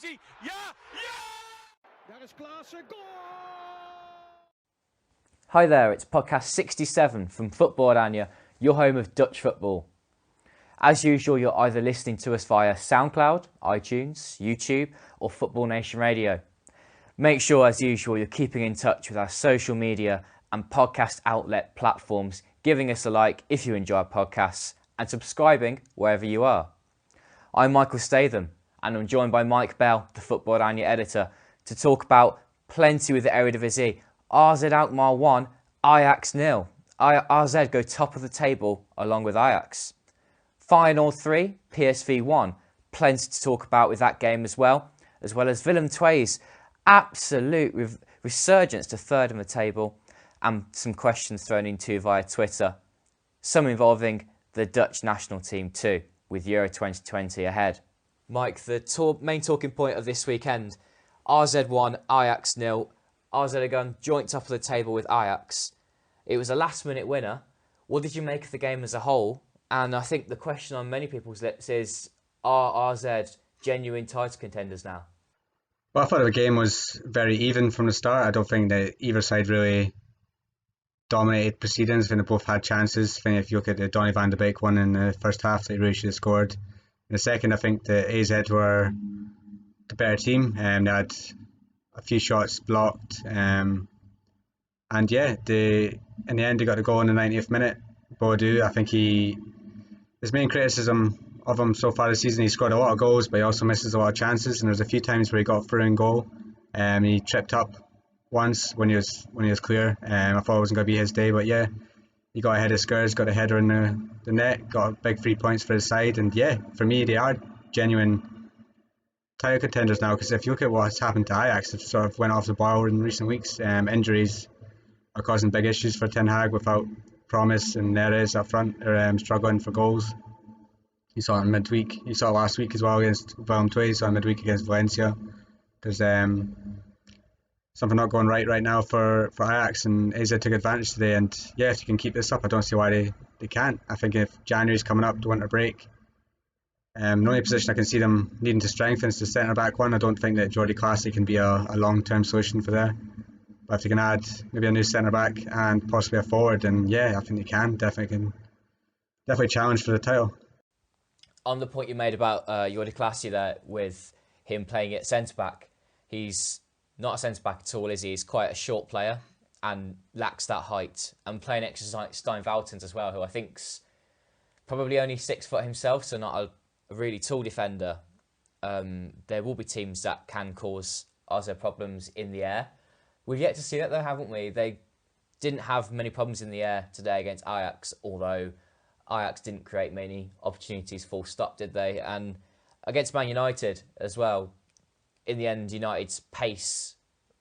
is hij. Ja, ja! Daar is Klaassen, goal! Hi there, it's podcast 67 from Football-Oranje, your home of Dutch football. As usual, you're either listening to us via SoundCloud, iTunes, YouTube, or Football Nation Radio. Make sure, as usual, you're keeping in touch with our social media and podcast outlet platforms, giving us a like if you enjoy our podcasts, and subscribing wherever you are. I'm Michael Statham, and I'm joined by Mike Bell, the Football-Oranje editor, to talk about plenty with the Eredivisie. AZ Alkmaar 1, Ajax 0. AZ go top of the table along with Ajax. Feyenoord 3, PSV 1. Plenty to talk about with that game as well as Willem II's absolute resurgence to third on the table, and some questions thrown into via Twitter. Some involving the Dutch national team too, with Euro 2020 ahead. Mike, the main talking point of this weekend, AZ 1, Ajax 0. AZ are going joint top of the table with Ajax. It was a last-minute winner. What did you make of the game as a whole? And I think the question on many people's lips is, are AZ genuine title contenders now? Well, I thought the game was very even from the start. I don't think that either side really dominated proceedings. I think they both had chances. I think if you look at the Donny van de Beek one in the first half, they really should have scored. In the second, I think the AZ were the better team. They had a few shots blocked. And yeah, in the end, they got the goal in the 90th minute. Boadu, I think his main criticism of him so far this season, he scored a lot of goals, but he also misses a lot of chances. And there's a few times where he got through in goal. He tripped up once when he was clear. I thought it wasn't going to be his day, but yeah, he got ahead of Skurs, got a header in the net, got big 3 points for his side. And yeah, for me, they are genuine title contenders now, because if you look at what's happened to Ajax, it sort of went off the boil in recent weeks. Injuries are causing big issues for Ten Hag without Promise, and Neres up front are struggling for goals. You saw it in midweek. You saw it last week as well against Willem II. You saw it midweek against Valencia. There's something not going right now for Ajax, and AZ took advantage today. And yeah, if you can keep this up, I don't see why they can't. I think if January's coming up, the winter break, the only position I can see them needing to strengthen is the centre-back one. I don't think that Jordi Clasie can be a long-term solution for there. But if they can add maybe a new centre-back and possibly a forward, then yeah, I think they can definitely challenge for the title. On the point you made about Jordi Clasie there, with him playing at centre-back, he's not a centre-back at all, is he? He's quite a short player and lacks that height. And playing next to Stijn Valtens as well, who I think's probably only 6 foot himself, so not a really tall defender. There will be teams that can cause AZ problems in the air. We've yet to see that though, haven't we? They didn't have many problems in the air today against Ajax, although Ajax didn't create many opportunities full stop, did they? And against Man United as well, in the end, United's pace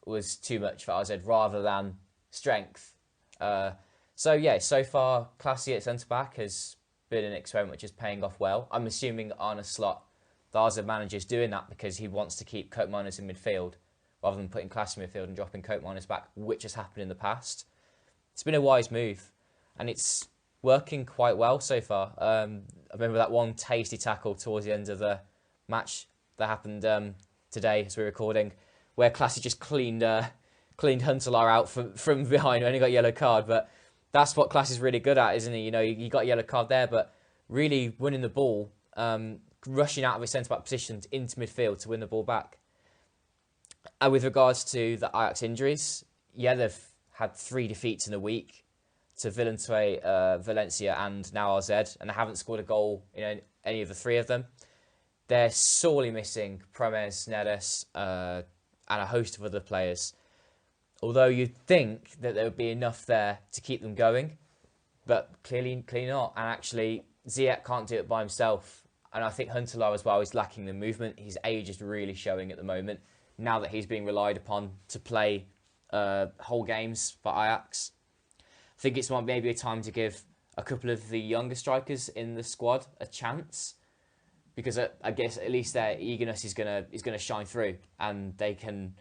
was too much for AZ rather than strength. So yeah, so far, Clasie at centre-back has been an experiment which is paying off well. I'm assuming Arne Slot, the AZ manager, is doing that because he wants to keep Koopmeiners in midfield rather than putting Clasie in midfield and dropping Koopmeiners back, which has happened in the past. It's been a wise move, and it's working quite well so far. I remember that one tasty tackle towards the end of the match that happened today as we're recording, where Clasie just cleaned Huntelaar out from behind, only got a yellow card, but that's what Clasie's really good at, isn't he? You know, you got a yellow card there, but really winning the ball, rushing out of his centre-back positions into midfield to win the ball back. And with regards to the Ajax injuries, yeah, they've had 3 defeats in a week to Willem II, Valencia, and now AZ, and they haven't scored a goal in any of the 3 of them. They're sorely missing Promes, Neres, and a host of other players. Although you'd think that there would be enough there to keep them going, but clearly not. And actually, Ziyech can't do it by himself. And I think Huntelaar as well is lacking the movement. His age is really showing at the moment, now that he's being relied upon to play whole games for Ajax. I think it's maybe a time to give a couple of the younger strikers in the squad a chance, because I guess at least their eagerness is gonna shine through, and they can,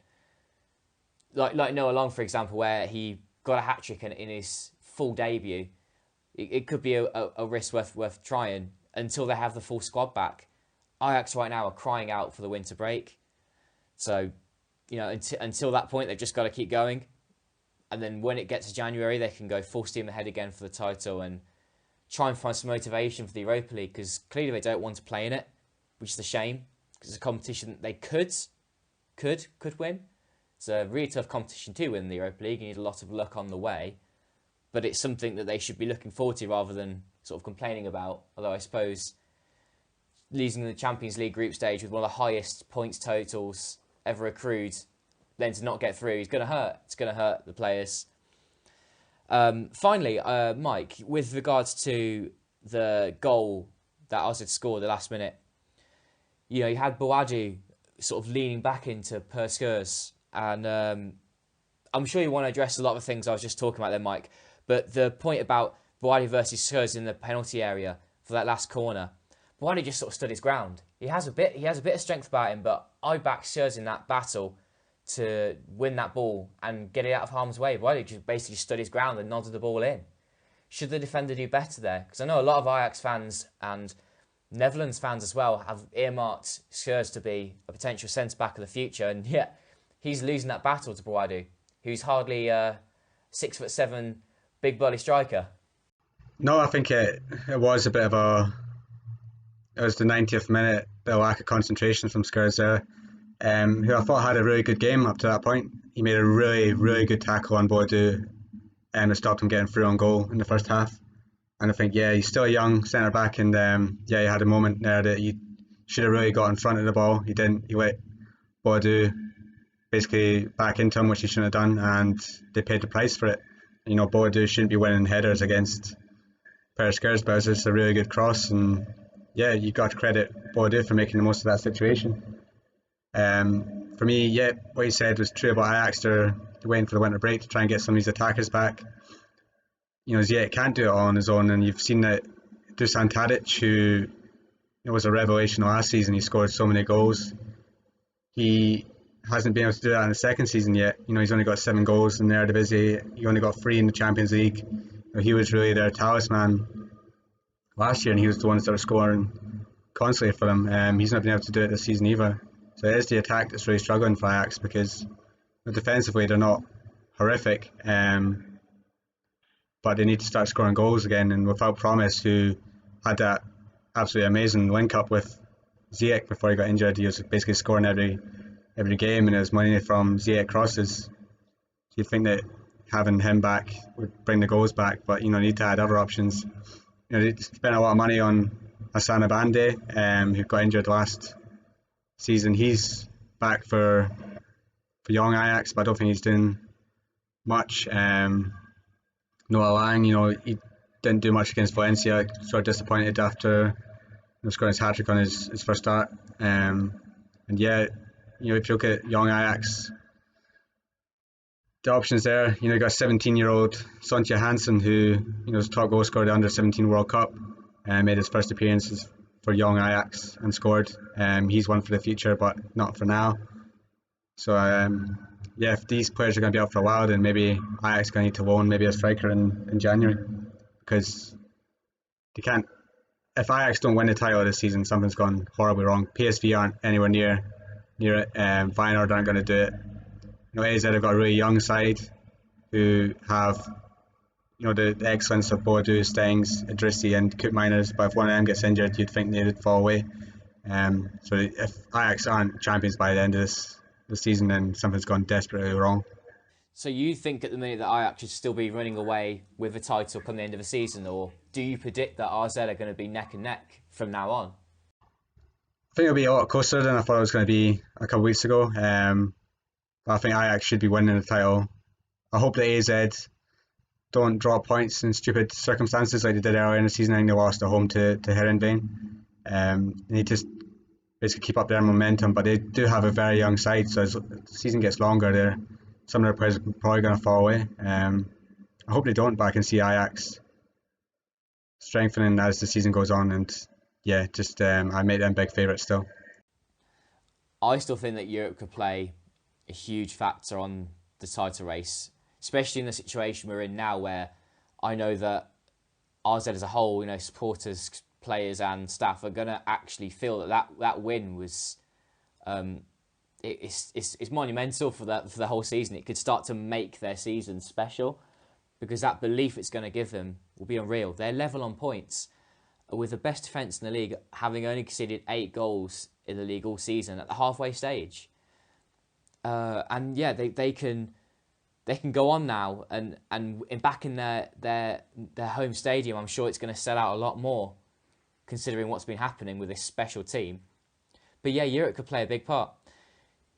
like Noah Long, for example, where he got a hat-trick in his full debut. It could be a risk worth trying until they have the full squad back. Ajax right now are crying out for the winter break. So, until that point, they've just got to keep going. And then when it gets to January, they can go full steam ahead again for the title and try and find some motivation for the Europa League, because clearly they don't want to play in it, which is a shame, because it's a competition that they could win. It's a really tough competition to win the Europa League. You need a lot of luck on the way, but it's something that they should be looking forward to rather than sort of complaining about. Although I suppose losing the Champions League group stage with one of the highest points totals ever accrued, then to not get through is going to hurt. It's going to hurt the players. Finally, Mike, with regards to the goal that Ozil scored the last minute, you had Boadu sort of leaning back into Perskers, and I'm sure you want to address a lot of the things I was just talking about there, Mike, but the point about Boadu versus Skurs in the penalty area for that last corner, Boadu just sort of stood his ground. He has a bit of strength about him, but I back Skurs in that battle to win that ball and get it out of harm's way. Boadu just basically stood his ground and nodded the ball in. Should the defender do better there? Because I know a lot of Ajax fans and Netherlands fans as well have earmarked Skurs to be a potential centre-back of the future, and yet he's losing that battle to Boadu, who's hardly 6'7" big burly striker. No, I think it was a bit of it was the 90th minute, the lack of concentration from Skurs there, who I thought had a really good game up to that point. He made a really, really good tackle on Boadu, and it stopped him getting through on goal in the first half. And I think, he's still a young centre back, and he had a moment there that he should have really got in front of the ball. He didn't. He let Boadu basically back into him, which he shouldn't have done, and they paid the price for it. Boadu shouldn't be winning headers against Perskers, but it was just a really good cross, and you got to credit Boadu for making the most of that situation. For me, what you said was true about Ajax. They're waiting for the winter break to try and get some of these attackers back. Ziyech can't do it all on his own, and you've seen that Dusan Tadic, who was a revelation last season. He scored so many goals. He hasn't been able to do that in the second season yet. He's only got 7 goals in the Eredivisie. He only got 3 in the Champions League. He was really their talisman last year, and he was the one that started scoring constantly for them. He's not been able to do it this season either. So it is the attack that's really struggling for Ajax, because defensively they're not horrific, but they need to start scoring goals again. And without Promise, who had that absolutely amazing link-up with Ziyech before he got injured, he was basically scoring every game, and it was money from Ziyech crosses. So you'd think that having him back would bring the goals back, but need to add other options. They spent a lot of money on Hassan Abande, who got injured last season. He's back for young Ajax, but I don't think he's doing much. Noah Lang, he didn't do much against Valencia. Sort of disappointed after scoring his hat-trick on his first start. If you look at young Ajax, the options there, you got 17-year-old Sontje Hansen, who was top goal scorer at the Under-17 World Cup, and made his first appearances for young Ajax and scored. He's one for the future, but not for now. So if these players are going to be out for a while, then maybe Ajax is going to need to loan maybe a striker in January, because they can't. If Ajax don't win the title this season, something's gone horribly wrong. PSV aren't anywhere near it. Feyenoord aren't going to do it. AZ have got a really young side who have the excellence of Boadu, Stengs, Idrissi and Koopmeiners, but if one of them gets injured, you'd think they'd fall away. So if Ajax aren't champions by the end of this season, then something's gone desperately wrong. So you think at the minute that Ajax should still be running away with the title come the end of the season, or do you predict that AZ are going to be neck and neck from now on? I think it'll be a lot closer than I thought it was going to be a couple of weeks ago. But I think Ajax should be winning the title. I hope that AZ don't drop points in stupid circumstances like they did earlier in the season. I think they lost at home to Heerenveen. They need to basically keep up their momentum, but they do have a very young side, so as the season gets longer, some of their players are probably going to fall away. I hope they don't, but I can see Ajax strengthening as the season goes on, and I make them big favourites still. I still think that Europe could play a huge factor on the title race, especially in the situation we're in now, where I know that AZ as a whole, supporters, players and staff are going to actually feel that win was it's monumental for the whole season. It could start to make their season special, because that belief it's going to give them will be unreal. They're level on points with the best defence in the league, having only conceded 8 goals in the league all season at the halfway stage. And yeah, they can go on now and back in their home stadium. I'm sure it's going to sell out a lot more, considering what's been happening with this special team. But yeah, Europe could play a big part.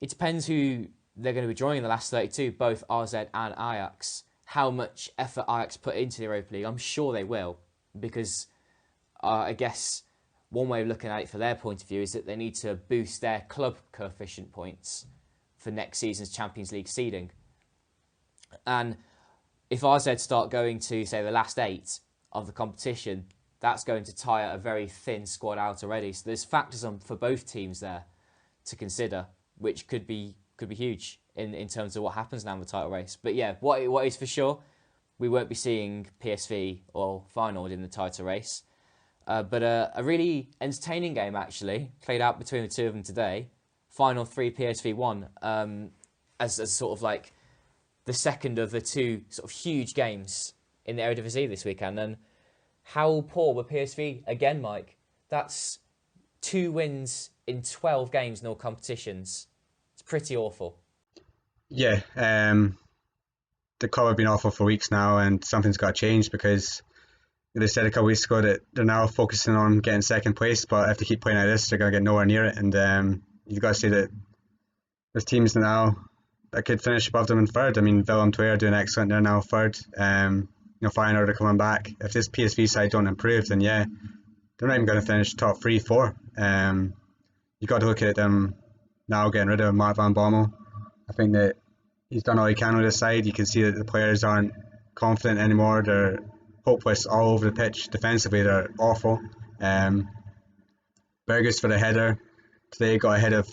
It depends who they're going to be drawing in the last 32, both RZ and Ajax. How much effort Ajax put into the Europa League, I'm sure they will, because I guess one way of looking at it for their point of view is that they need to boost their club coefficient points for next season's Champions League seeding. And if RZ start going to, say, the last 8 of the competition, that's going to tire a very thin squad out already. So there's factors on for both teams there to consider, which could be huge in terms of what happens now in the title race. But yeah, what is for sure, we won't be seeing PSV or Feyenoord in the title race. But a really entertaining game, actually, played out between the two of them today. Final 3, PSV 1, as sort of like the second of the 2 sort of huge games in the Eredivisie this weekend. And how poor were PSV again, Mike? That's 2 wins in 12 games in all competitions. It's pretty awful. Yeah, the club have been awful for weeks now, and something's got to change, because they said a couple weeks ago that they're now focusing on getting second place, but if they keep playing like this, they're going to get nowhere near it. And you've got to say that there's teams now that could finish above them in third. I mean, Willem II are doing excellent. They're now third. Feyenoord are coming back. If this PSV side don't improve, then yeah, they're not even going to finish top 3, 4. You've got to look at them now getting rid of Mark van Bommel. I think that he's done all he can with his side. You can see that the players aren't confident anymore. They're hopeless all over the pitch. Defensively, they're awful. Burgess for the header today got ahead of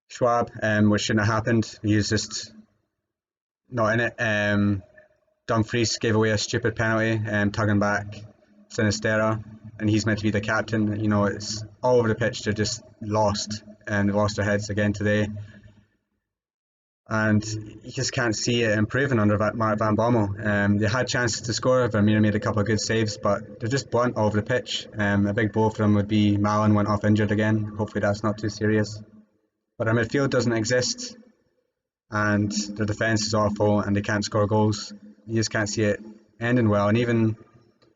Schwab, which shouldn't have happened. He was just not in it. Dumfries gave away a stupid penalty, tugging back Sinistera, and he's meant to be the captain. You know, it's all over the pitch. They're just lost, and they've lost their heads again today. And you just can't see it improving under Mark van Bommel. They had chances to score. Vermeer made a couple of good saves, but they're just blunt all over the pitch. A big blow for them would be Malin went off injured again. Hopefully that's not too serious. But our midfield doesn't exist, and their defence is awful, and they can't score goals. You just can't see it ending well. And even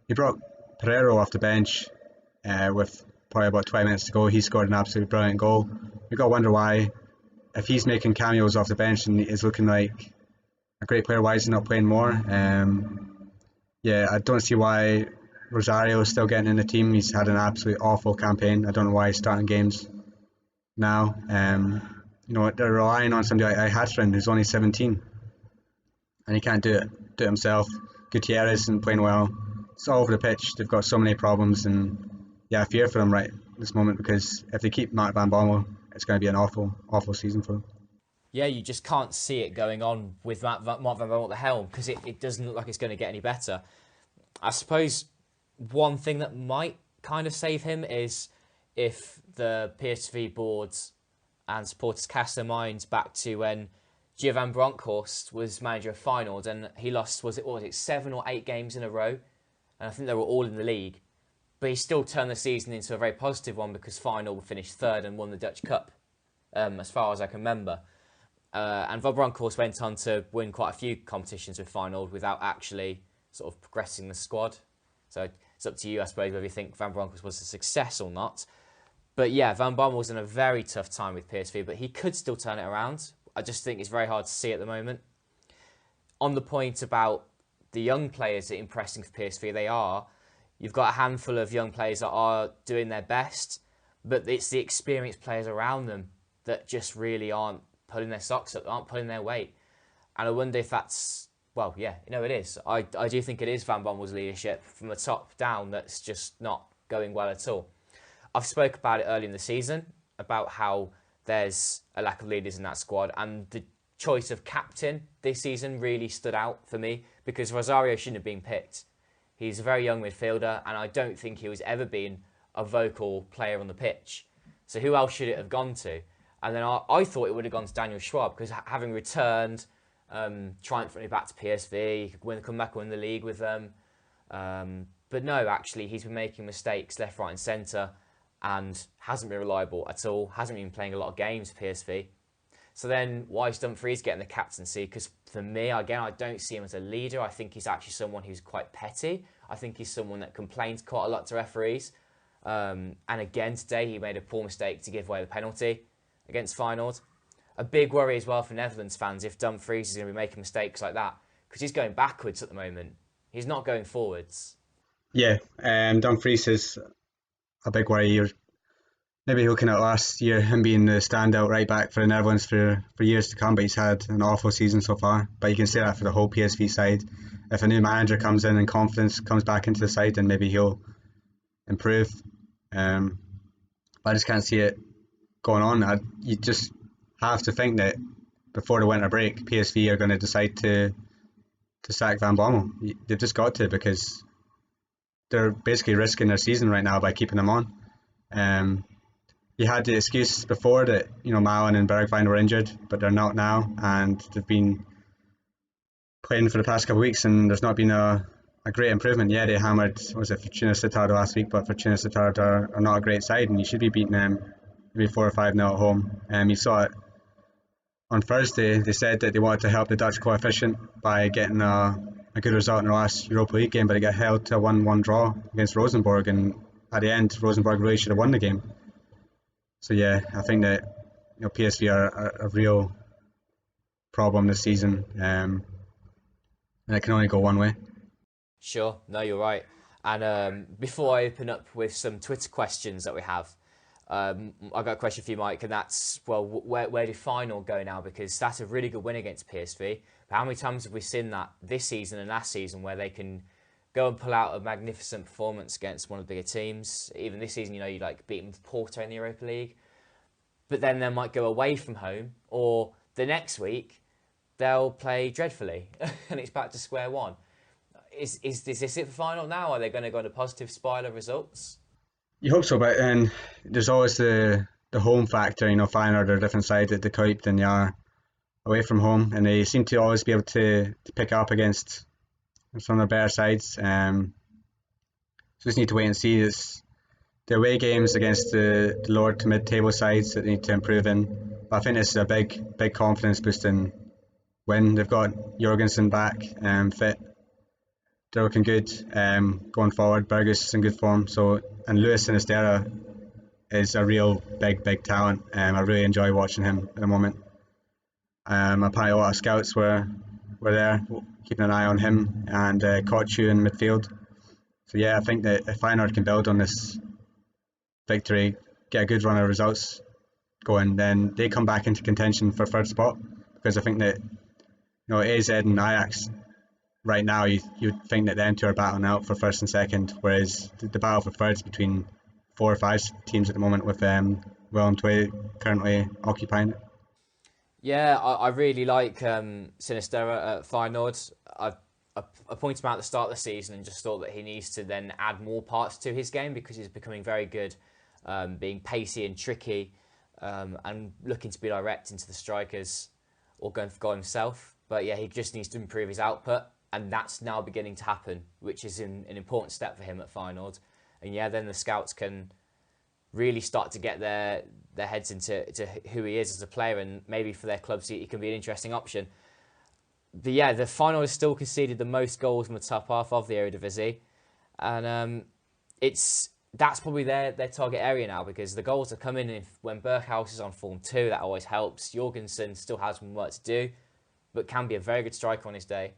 he brought Pereiro off the bench with probably about 20 minutes to go. He scored an absolutely brilliant goal. You've got to wonder why, if he's making cameos off the bench and is looking like a great player, why is he not playing more? I don't see why Rosario is still getting in the team. He's had an absolutely awful campaign. I don't know why he's starting games now. They're relying on somebody like Hatrin, who's only 17, and he can't do it himself. Gutierrez isn't playing well. It's all over the pitch. They've got so many problems, and yeah, I fear for them right this moment, because if they keep Mark van Bommel, it's going to be an awful season for them. Yeah, you just can't see it going on with Mark van Bommel at the helm, because it doesn't look like it's going to get any better. I suppose one thing that might kind of save him is if the PSV boards and supporters cast their minds back to when Giovan Bronckhorst was manager of Feyenoord, and he lost, was it 7 or 8 games in a row? And I think they were all in the league. But he still turned the season into a very positive one, because Feyenoord finished 3rd and won the Dutch Cup, as far as I can remember. And Van Bronckhorst went on to win quite a few competitions with Feyenoord without actually sort of progressing the squad. So it's up to you, I suppose, whether you think Van Bronckhorst was a success or not. But yeah, Van Bommel was in a very tough time with PSV, but he could still turn it around. I just think it's very hard to see at the moment. On the point about the young players that are impressing for PSV, they are. You've got a handful of young players that are doing their best, but it's the experienced players around them that just really aren't pulling their socks up, aren't pulling their weight. And I wonder if that's, well, yeah, it is. I do think it is Van Bommel's leadership from the top down that's just not going well at all. I've spoke about it early in the season, about how there's a lack of leaders in that squad, and the choice of captain this season really stood out for me, because Rosario shouldn't have been picked. He's a very young midfielder, and I don't think he was ever been a vocal player on the pitch. So who else should it have gone to? And then I thought it would have gone to Daniel Schwab because having returned triumphantly back to PSV, he could come back and win the league with them. But no, actually, he's been making mistakes left, right and centre and hasn't been reliable at all, hasn't been playing a lot of games for PSV. So then why is Dumfries getting the captaincy? Because for me, again, I don't see him as a leader. I think he's actually someone who's quite petty. I think he's someone that complains quite a lot to referees. And again, today he made a poor mistake to give away the penalty against Feyenoord. A big worry as well for Netherlands fans if Dumfries is going to be making mistakes like that, because he's going backwards at the moment. He's not going forwards. Yeah, Dumfries is a big worry. Maybe he'll kind of last year, him being the standout right back for the Netherlands for years to come, but he's had an awful season so far. But you can say that for the whole PSV side. If a new manager comes in and confidence comes back into the side, then maybe he'll improve. But I just can't see it going on. You just have to think that before the winter break, PSV are going to decide to sack Van Bommel. They've just got to, because they're basically risking their season right now by keeping him on. You had the excuse before that, Malen and Bergwijn were injured, but they're not now, and they've been playing for the past couple of weeks, and there's not been a great improvement. Yeah, they hammered, Fortuna Sittard last week, but Fortuna Sittard are not a great side, and you should be beating them maybe 4 or 5-0 at home. You saw it on Thursday. They said that they wanted to help the Dutch coefficient by getting a good result in the last Europa League game, but they got held to a 1-1 draw against Rosenborg, and at the end, Rosenborg really should have won the game. So yeah, I think that PSV are a real problem this season, and it can only go one way. Sure, no, you're right. And before I open up with some Twitter questions that we have, I've got a question for you, Mike, and that's, well, where do Feyenoord go now? Because that's a really good win against PSV. But how many times have we seen that this season and last season where they can go and pull out a magnificent performance against one of the bigger teams? Even this season, you beat them with Porto in the Europa League. But then they might go away from home, or the next week they'll play dreadfully and it's back to square one. Is this it for Feyenoord now? Are they going to go on a positive spiral of results? You hope so, but there's always the home factor. Feyenoord are a different side at the Kuip than they are away from home, and they seem to always be able to pick up against some of the better sides. So just need to wait and see. The away games against the lower to mid-table sides that they need to improve in. But I think this is a big confidence boosting win. They've got Jorgensen back, fit. They're looking good going forward. Burgess is in good form. And Luis Sinisterra is a real big talent. I really enjoy watching him at the moment. Apparently a lot of scouts were there keeping an eye on him, and Kochu in midfield. So yeah, I think that if Feyenoord can build on this victory, get a good run of results going, then they come back into contention for third spot, because I think that AZ and Ajax right now, you'd think that them two are battling out for first and second, whereas the battle for third is between 4 or 5 teams at the moment, with Willem II currently occupying it. Yeah, I really like Sinisterra at Feyenoord. I pointed him out at the start of the season and just thought that he needs to then add more parts to his game, because he's becoming very good being pacey and tricky and looking to be direct into the strikers or going for goal himself. But yeah, he just needs to improve his output, and that's now beginning to happen, which is an important step for him at Feyenoord. And yeah, then the scouts can really start to get their heads into who he is as a player, and maybe for their clubs he can be an interesting option. But yeah, the Feyenoord has still conceded the most goals in the top half of the Eredivisie, and that's probably their target area now, because the goals are coming when Berghuis is on form too. That always helps. Jorgensen still has some work to do, but can be a very good striker on his day.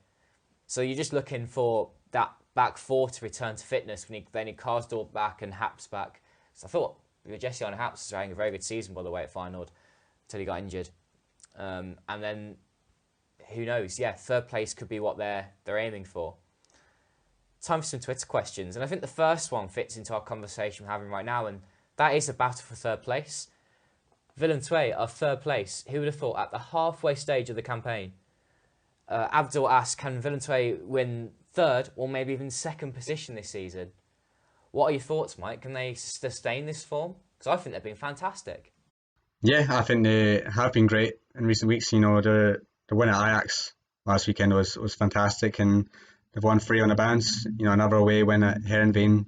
So you're just looking for that back four to return to fitness. They need Karsdorp back and Haps back. So I thought Jesse on Haps was having a very good season, by the way, at Feyenoord, until he got injured. And then who knows? Yeah, third place could be what they're aiming for. Time for some Twitter questions, and I think the first one fits into our conversation we're having right now, and that is a battle for third place. Willem II are third place. Who would have thought at the halfway stage of the campaign? Abdul asks, can Willem II win third or maybe even second position this season? What are your thoughts, Mike? Can they sustain this form? Because I think they've been fantastic. Yeah, I think they have been great in recent weeks. The win at Ajax last weekend was fantastic, and they've won three on the bounce. Another away win at Heerenveen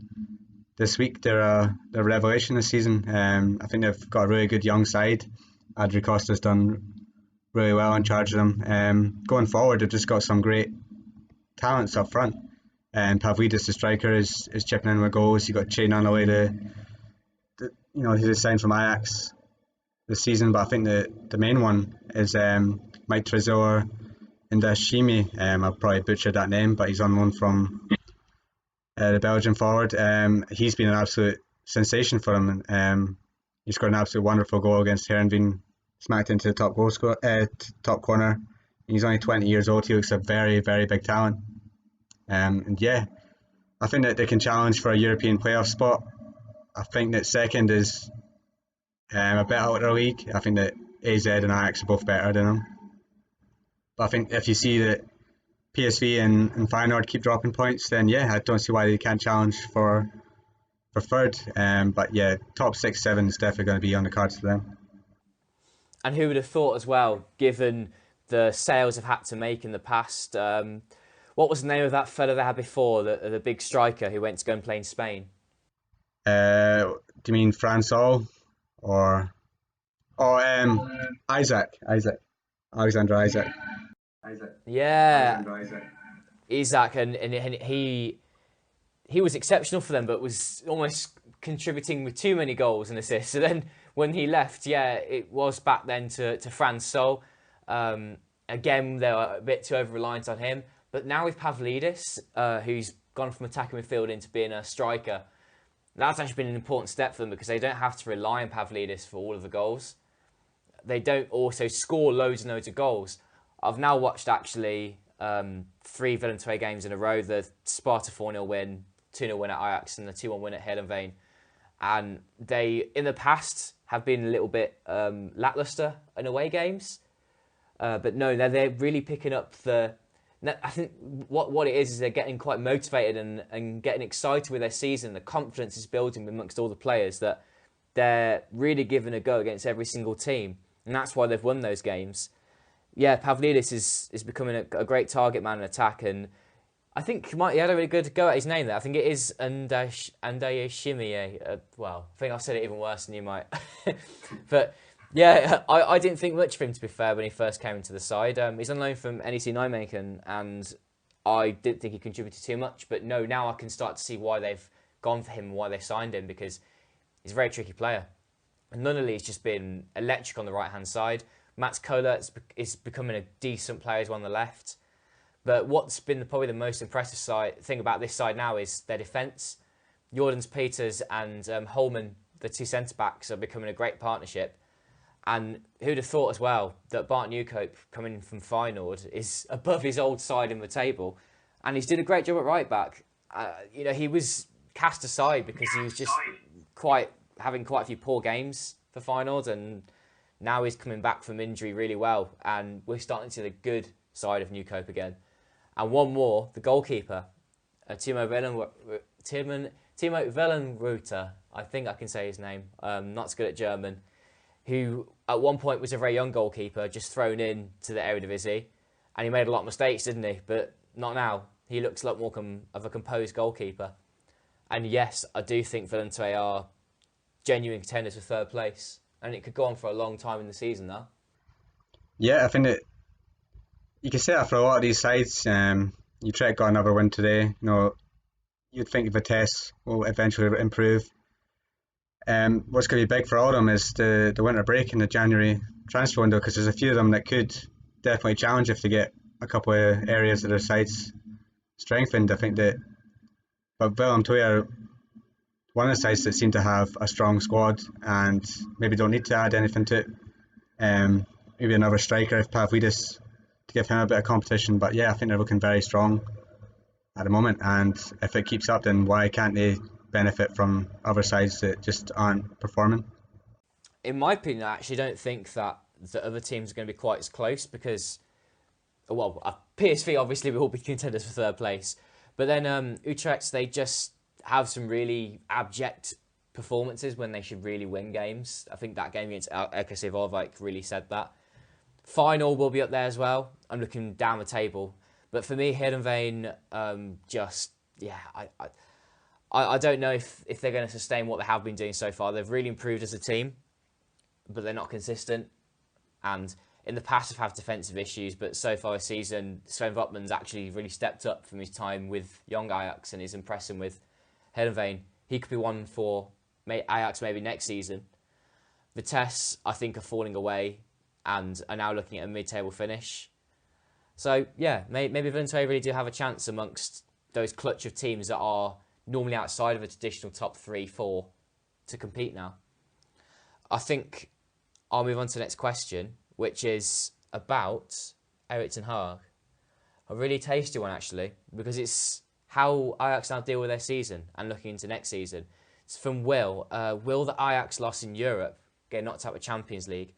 this week. They're a revelation this season. I think they've got a really good young side. Adri Costa's done really well in charge of them. Going forward, they've just got some great talents up front. And Pavlidis, the striker, is chipping in with goals. You got Che Nunley, who's signed from Ajax this season. But I think the main one is Mike Trezor Indashimi. I've probably butchered that name, but he's on loan from the Belgian forward. He's been an absolute sensation for him. He scored an absolute wonderful goal against Heerenveen, smacked into the top corner. He's only 20 years old. He looks a very, very big talent. And yeah, I think that they can challenge for a European playoff spot. I think that second is a bit out of their league. I think that AZ and Ajax are both better than them. But I think if you see that PSV and Feyenoord keep dropping points, then yeah, I don't see why they can't challenge for third. But yeah, top 6, 7 is definitely going to be on the cards for them. And who would have thought as well, given the sales they've had to make in the past? What was the name of that fella they had before, the big striker who went to go and play in Spain? Do you mean Fransol or Isaac? Alexander Isaac. Yeah, Alexander Isaac. Isaac, and he was exceptional for them, but was almost contributing with too many goals and assists. So then when he left, yeah, it was back then to Franz Sol. Again, they were a bit too over-reliant on him. But now with Pavlidis, who's gone from attacking midfield into being a striker, that's actually been an important step for them because they don't have to rely on Pavlidis for all of the goals. They don't also score loads and loads of goals. I've now watched actually 3 Willem II games in a row, the Sparta 4-0 win, 2-0 win at Ajax and the 2-1 win at Heerenveen. And they, in the past, have been a little bit lacklustre in away games. But no, they're really picking up I think what it is they're getting quite motivated and getting excited with their season. The confidence is building amongst all the players that they're really giving a go against every single team. And that's why they've won those games. Yeah, Pavlidis is becoming a great target man in attack. And I think he had a really good go at his name there. I think it is Ndayishimiye. Well, I think I said it even worse than you might. But yeah, I didn't think much of him, to be fair, when he first came into the side. He's on loan from NEC Nijmegen, and I didn't think he contributed too much. But no, now I can start to see why they've gone for him and why they signed him, because he's a very tricky player. And Nunnally's just been electric on the right-hand side. Mats Kohler is becoming a decent player as well on the left. But what's been probably the most impressive thing about this side now is their defence. Jordans Peters and Holman, the 2 centre-backs, are becoming a great partnership. And who'd have thought as well that Bart Newcope, coming from Feyenoord, is above his old side in the table. And he's did a great job at right-back. He was cast aside because he was just having quite a few poor games for Feyenoord, and now he's coming back from injury really well, and we're starting to see the good side of Newcope again. And one more, the goalkeeper, Timo Wellenreuther, I think I can say his name, not so good at German, who at one point was a very young goalkeeper, just thrown in to the Eredivisie, and he made a lot of mistakes, didn't he? But not now. He looks a lot more of a composed goalkeeper. And yes, I do think Willem II are genuine contenders for third place, and it could go on for a long time in the season now. Yeah, I think that you can say that for a lot of these sides. Utrecht got another win today. You'd think Vitesse will eventually improve. What's going to be big for all of them is the winter break in the January transfer window, because there's a few of them that could definitely challenge if they get a couple of areas of their sides strengthened. I think that, but Willem II are one of the sides that seem to have a strong squad and maybe don't need to add anything to it. Maybe another striker if Pavlidis, to give him a bit of competition. But yeah, I think they're looking very strong at the moment, and if it keeps up, then why can't they benefit from other sides that just aren't performing? In my opinion, I actually don't think that the other teams are going to be quite as close, because, well, PSV obviously will be contenders for third place, but then Utrecht, they just have some really abject performances when they should really win games. I think that game against Ekosivov really said that. Feyenoord will be up there as well. I'm looking down the table. But for me, Heerenveen, I don't know if they're going to sustain what they have been doing so far. They've really improved as a team, but they're not consistent. And in the past, have had defensive issues, but so far this season, Sven Botman's actually really stepped up from his time with young Ajax and is impressing with Heerenveen. He could be one for Ajax maybe next season. Vitesse, I think, are falling away and are now looking at a mid-table finish. So, yeah, maybe Valentoy really do have a chance amongst those clutch of teams that are normally outside of a traditional top 3-4 to compete now. I think I'll move on to the next question, which is about Erik ten Hag. A really tasty one, actually, because it's how Ajax now deal with their season and looking into next season. It's from Will. Will the Ajax loss in Europe, get knocked out of Champions League,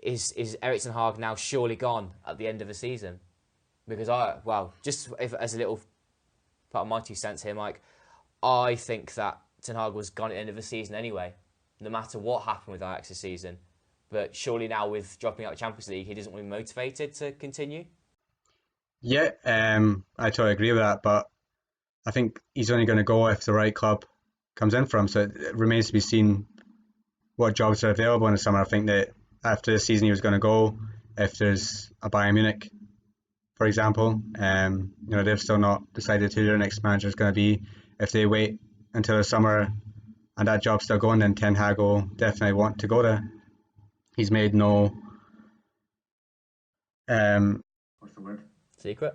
is Erik ten Hag now surely gone at the end of the season? Because as a little part of my 2 cents here, Mike, I think that ten Hag was gone at the end of the season anyway, no matter what happened with Ajax this season. But surely now with dropping out of the Champions League, he doesn't want to be motivated to continue? Yeah, I totally agree with that, but I think he's only going to go if the right club comes in for him. So it remains to be seen what jobs are available in the summer. I think that after the season he was going to go, if there's a Bayern Munich, for example, they've still not decided who their next manager is going to be. If they wait until the summer and that job's still going, then Ten Hag will definitely want to go there. He's made no what's the word? Secret?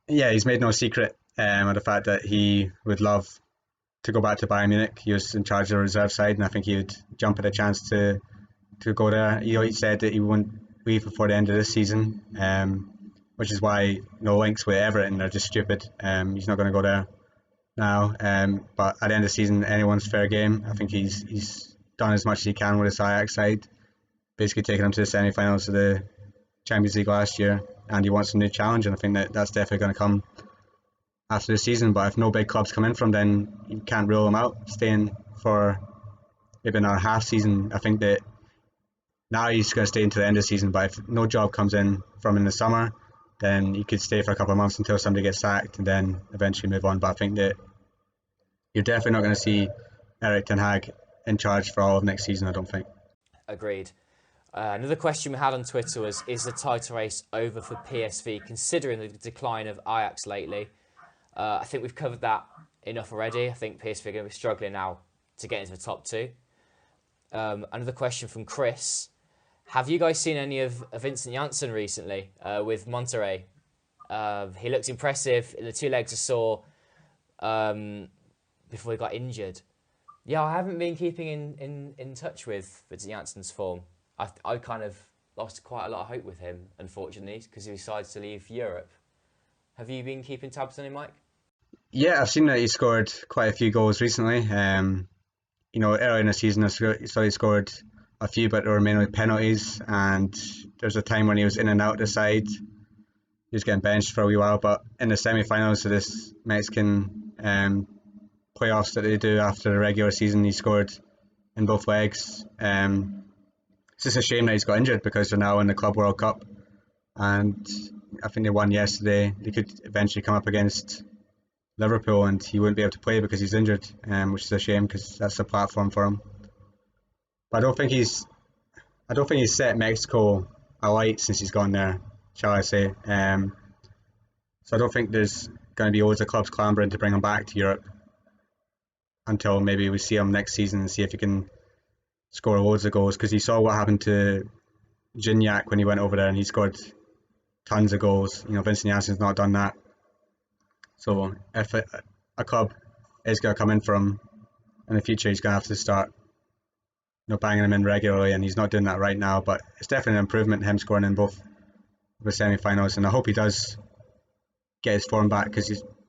Yeah, he's made no secret of the fact that he would love to go back to Bayern Munich. He was in charge of the reserve side, and I think he would jump at a chance to go there. He said that he wouldn't leave before the end of this season, which is why no links with Everton are just stupid. He's not going to go there now. But at the end of the season, anyone's fair game. I think he's done as much as he can with his Ajax side, basically taking them to the semi-finals of the Champions League last year, and he wants a new challenge, and I think that's definitely going to come after the season. But if no big clubs come in from, then you can't rule him out staying for maybe another half season. I think that now he's going to stay into the end of the season, but if no job comes in from in the summer, then he could stay for a couple of months until somebody gets sacked and then eventually move on. But I think that you're definitely not going to see Erik ten Hag in charge for all of next season, I don't think. Agreed. Another question we had on Twitter was, is the title race over for PSV, considering the decline of Ajax lately? I think we've covered that enough already. I think PSV are going to be struggling now to get into the top 2. Another question from Chris. Have you guys seen any of Vincent Janssen recently with Monterrey? He looks impressive in the 2 legs I saw before he got injured. Yeah, I haven't been keeping in touch with Vincent Janssen's form. I kind of lost quite a lot of hope with him, unfortunately, because he decides to leave Europe. Have you been keeping tabs on him, Mike? Yeah, I've seen that he scored quite a few goals recently. Early in the season, I saw he scored a few, but they were mainly penalties. And there's a time when he was in and out of the side. He was getting benched for a wee while, but in the semi-finals of this Mexican playoffs that they do after the regular season, he scored in both legs. It's just a shame that he's got injured because they're now in the Club World Cup, and I think they won yesterday. They could eventually come up against Liverpool, and he wouldn't be able to play because he's injured, which is a shame because that's the platform for him. But I don't think he's set Mexico alight since he's gone there, shall I say? So I don't think there's going to be loads of clubs clambering to bring him back to Europe until maybe we see him next season and see if he can score loads of goals, because he saw what happened to Gignac when he went over there and he scored tons of goals. Vincent Janssen's not done that. So if a club is going to come in for him in the future, he's going to have to start banging him in regularly, and he's not doing that right now. But it's definitely an improvement, him scoring in both the semi-finals, and I hope he does get his form back, because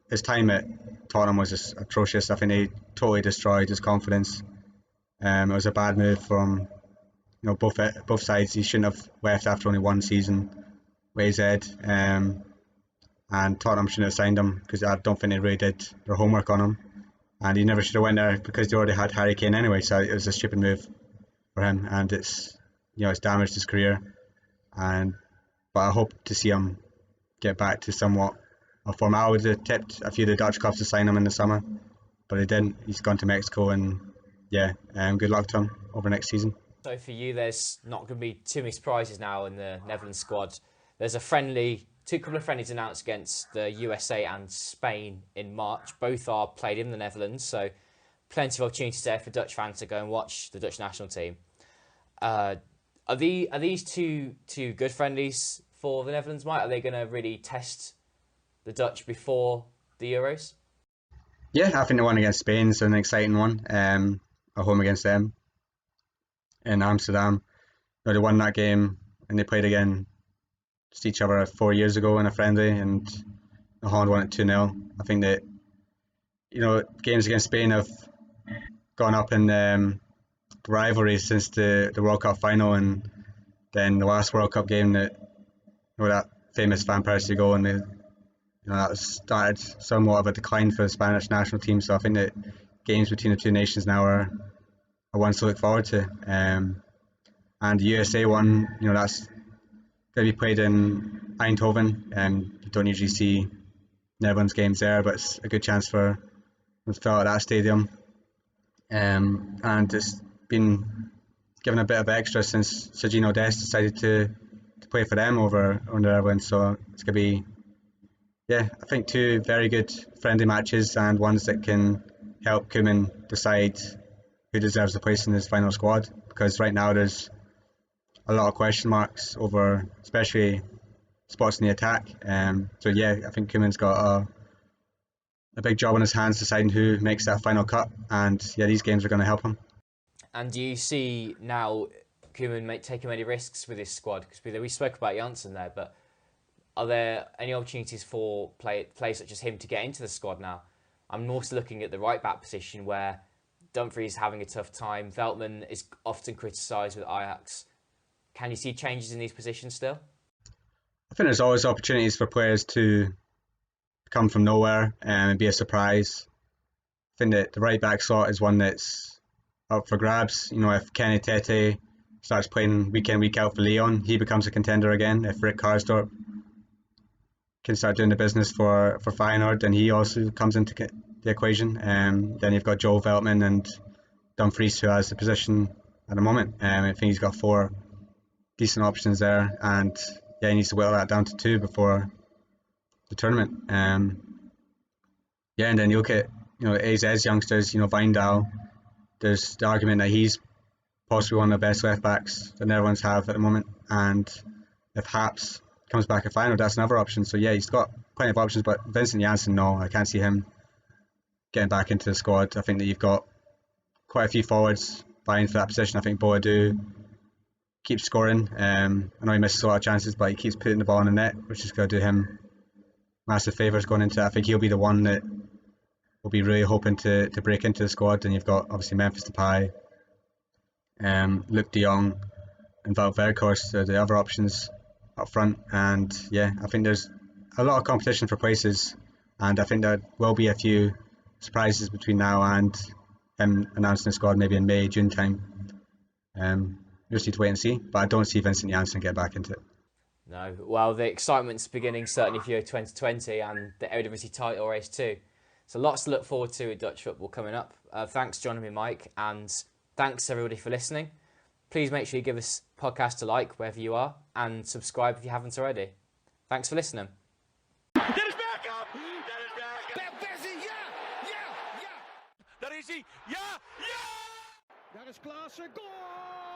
his time at Tottenham was just atrocious. I think they totally destroyed his confidence. It was a bad move from both sides. He shouldn't have left after only one season with AZ, and Tottenham shouldn't have signed him because I don't think they really did their homework on him. and he never should have went there because they already had Harry Kane anyway. So it was a stupid move for him, and it's it's damaged his career. But I hope to see him get back to somewhat of form. I would have tipped a few of the Dutch clubs to sign him in the summer, but he didn't. He's gone to Mexico, and good luck to him over next season. So for you, there's not going to be too many surprises now in the Netherlands squad. There's two couple of friendlies announced against the USA and Spain in March. Both are played in the Netherlands, so plenty of opportunities there for Dutch fans to go and watch the Dutch national team. Are these two good friendlies for the Netherlands, Mike? Are they going to really test the Dutch before the Euros? Yeah, I think the one against Spain is an exciting one. At home against them in Amsterdam. They won that game, and they played against each other 4 years ago in a friendly, and Holland won it 2-0. I think that games against Spain have gone up in the rivalry since the World Cup final, and then the last World Cup game that famous Van Persie goal, and that was started somewhat of a decline for the Spanish national team. So I think that games between the two nations now are ones to look forward to. And the USA one, that's going to be played in Eindhoven, and you don't usually see Netherlands games there, but it's a good chance for them to fill out that stadium. And it's been given a bit of extra since Serginho Dest decided to play for them over the Netherlands. So it's going to be, I think, two very good friendly matches, and ones that can help Koeman decide who deserves a place in his final squad, because right now there's a lot of question marks over especially spots in the attack. I think Koeman's got a big job on his hands deciding who makes that final cut, and these games are going to help him. And do you see now Koeman taking any risks with his squad? Because we spoke about Janssen there, but are there any opportunities for players such as him to get into the squad now? I'm also looking at the right back position, where Dumfries having a tough time. Veltman is often criticised with Ajax. Can you see changes in these positions still? I think there's always opportunities for players to come from nowhere and be a surprise. I think that the right back slot is one that's up for grabs. If Kenny Tete starts playing week in, week out for Lyon, he becomes a contender again. If Rick Karsdorp can start doing the business for Feyenoord, then he also comes into the equation. Then you've got Joel Veltman and Dumfries, who has the position at the moment. I think he's got 4 decent options there, and he needs to whittle that down to 2 before the tournament. And then you look at AZ's youngsters. Wijndal. There's the argument that he's possibly one of the best left backs that Netherlands have at the moment, and if Haps comes back at Feyenoord, that's another option. So he's got plenty of options, but Vincent Janssen, no, I can't see him getting back into the squad. I think that you've got quite a few forwards vying for that position. I think Boadu keeps scoring. I know he misses a lot of chances, but he keeps putting the ball in the net, which is going to do him massive favours going into it. I think he'll be the one that will be really hoping to break into the squad. And you've got obviously Memphis Depay, Luke de Jong, and Wout Weghorst are the other options up front. And I think there's a lot of competition for places, and I think there will be a few surprises between now and him announcing the squad maybe in May, June time. We just need to wait and see, but I don't see Vincent Janssen get back into it. No, well, the excitement's beginning certainly for Euro 2020 and the Eredivisie title race too. So lots to look forward to with Dutch football coming up. Thanks, John and Mike, and thanks everybody for listening. Please make sure you give this podcast a like wherever you are, and subscribe if you haven't already. Thanks for listening. Dat is Bergkamp! Dat is Bergkamp! Van Persie, ja! Daar is hij! Ja! Ja! Daar is Klaassen, goal!